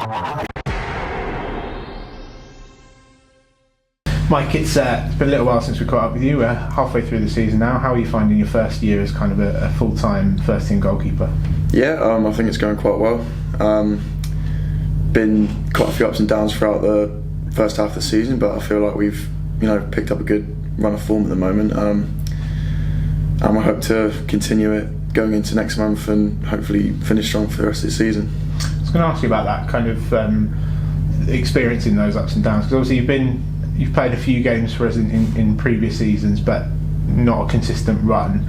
Mike, it's been a little while since we caught up with you. We're halfway through the season now. How are you finding your first year as kind of a full-time first-team goalkeeper? Yeah, I think it's going quite well. Been quite a few ups and downs throughout the first half of the season, but I feel like we've picked up a good run of form at the moment, and I hope to continue it going into next month and hopefully finish strong for the rest of the season. I was going to ask you about that kind of experiencing those ups and downs, because obviously you've played a few games for us in previous seasons, but not a consistent run.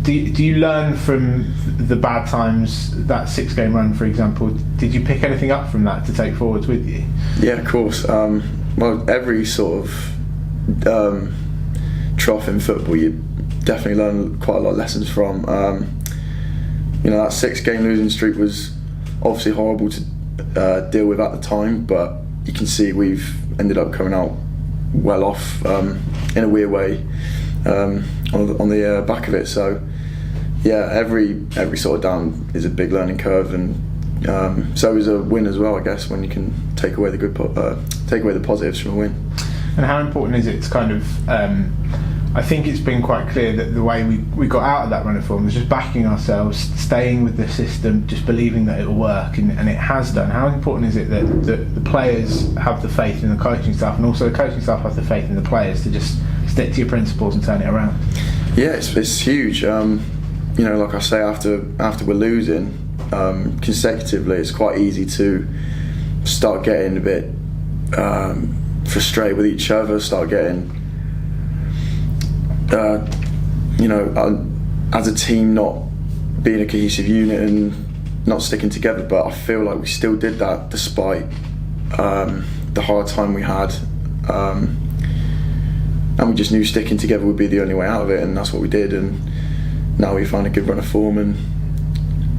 Do you learn from the bad times, that 6-game run, for example? Did you pick anything up from that to take forwards with you? Yeah, of course. Well, every sort of trough in football, you definitely learn quite a lot of lessons from. That 6-game losing streak was obviously horrible to deal with at the time, but you can see we've ended up coming out well off in a weird way on the back of it. So yeah, every sort of down is a big learning curve, and so is a win as well, I guess, when you can take away the positives from a win. And how important is it to kind of I think it's been quite clear that the way we got out of that run of form was just backing ourselves, staying with the system, just believing that it'll work, and it has done. How important is it that the players have the faith in the coaching staff, and also the coaching staff have the faith in the players to just stick to your principles and turn it around? Yeah, it's huge. Like I say, after we're losing consecutively, it's quite easy to start getting a bit frustrated with each other, start getting as a team not being a cohesive unit and not sticking together. But I feel like we still did that despite the hard time we had, and we just knew sticking together would be the only way out of it, and that's what we did. And now we find a good run of form, and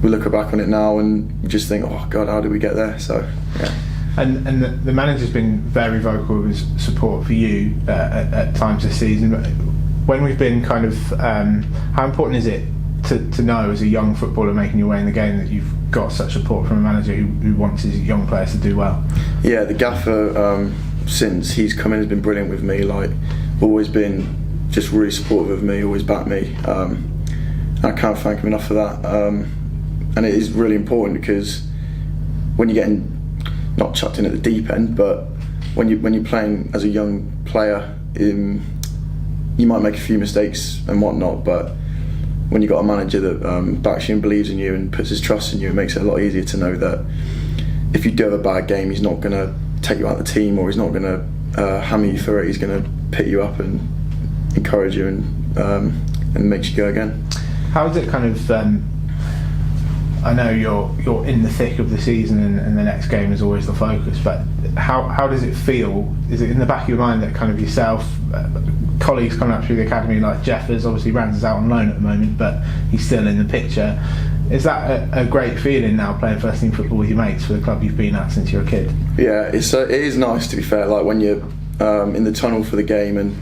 we look back on it now and we just think, oh God, how did we get there? So yeah. And the manager's been very vocal with his support for you at times this season. When we've been kind of, how important is it to know as a young footballer making your way in the game that you've got such support from a manager who wants his young players to do well? Yeah, the gaffer, since he's come in, has been brilliant with me. Like, always been just really supportive of me, always backed me. I can't thank him enough for that. And it is really important, because when you're getting not chucked in at the deep end, but when you're playing as a young player, you might make a few mistakes and whatnot, but when you've got a manager that backs you and believes in you and puts his trust in you, it makes it a lot easier to know that if you do have a bad game, he's not going to take you out of the team, or he's not going to hammer you through it. He's going to pick you up and encourage you and makes you go again. How is it kind of, I know you're in the thick of the season and the next game is always the focus, but how does it feel? Is it in the back of your mind that kind of yourself, colleagues coming up through the academy like Jeffers, obviously Rans is out on loan at the moment, but he's still in the picture. Is that a great feeling now, playing first team football with your mates for the club you've been at since you were a kid? Yeah, it is nice, to be fair, like when you're in the tunnel for the game and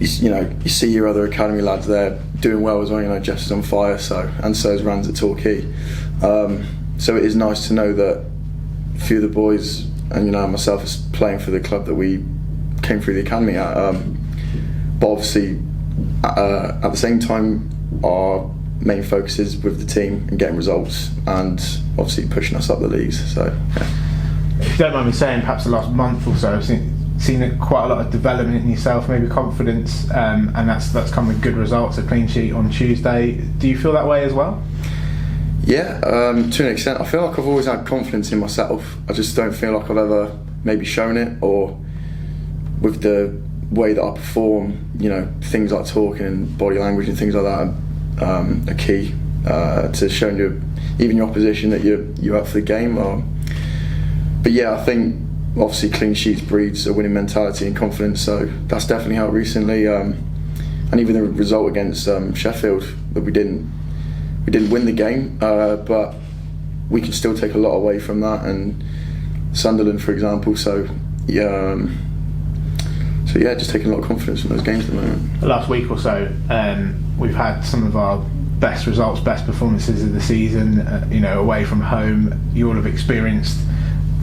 you see your other academy lads there doing well as well. Jeff's is on fire, and so is Rans at Torquay. So it is nice to know that a few of the boys and myself is playing for the club that we came through the academy at. But obviously, at the same time, our main focus is with the team and getting results, and obviously pushing us up the leagues. So yeah. If you don't mind me saying, perhaps the last month or so, I've seen quite a lot of development in yourself, maybe confidence, and that's come with good results. A clean sheet on Tuesday. Do you feel that way as well? Yeah, to an extent. I feel like I've always had confidence in myself. I just don't feel like I've ever maybe shown it, or with the way that I perform, things like talking and body language and things like that are key to showing even your opposition that you're up for the game. But yeah, I think obviously clean sheets breeds a winning mentality and confidence, so that's definitely helped recently. And even the result against Sheffield, that we didn't win the game, but we can still take a lot away from that, and Sunderland, for example. So yeah, just taking a lot of confidence from those games at the moment. The last week or so, we've had some of our best results, best performances of the season. Away from home, you all have experienced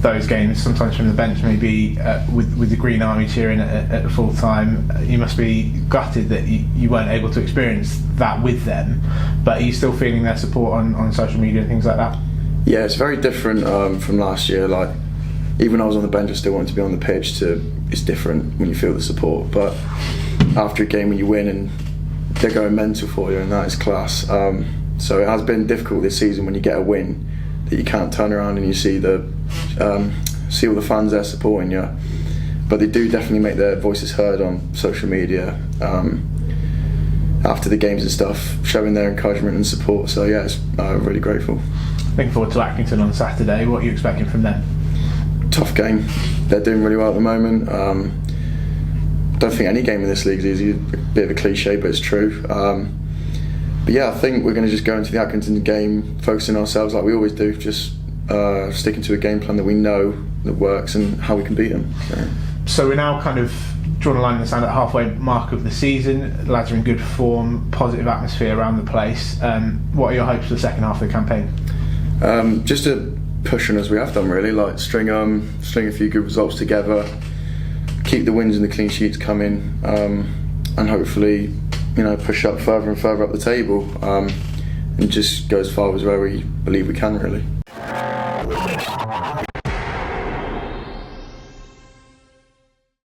those games, sometimes from the bench, maybe with the Green Army cheering at full time, you must be gutted that you weren't able to experience that with them. But are you still feeling their support on social media and things like that? Yeah, it's very different from last year. Like, even when I was on the bench, I still wanted to be on the pitch. It's different when you feel the support. But after a game when you win and they're going mental for you, and that is class. So it has been difficult this season when you get a win that you can't turn around and you see all the fans there supporting you. But they do definitely make their voices heard on social media after the games and stuff, showing their encouragement and support. So yeah, it's really grateful. Looking forward to Accrington on Saturday. What are you expecting from them? Tough game. They're doing really well at the moment. Don't think any game in this league is easy. A bit of a cliche, but it's true. But yeah, I think we're going to just go into the Accrington game focusing ourselves like we always do, just sticking to a game plan that we know that works and how we can beat them. So we're now kind of drawn a line in the sand at halfway mark of the season. The lads are in good form, positive atmosphere around the place. What are your hopes for the second half of the campaign? Just to push on as we have done, really, like string a few good results together, keep the wins and the clean sheets coming, and hopefully, push up further and further up the table, and just go as far as where we believe we can, really.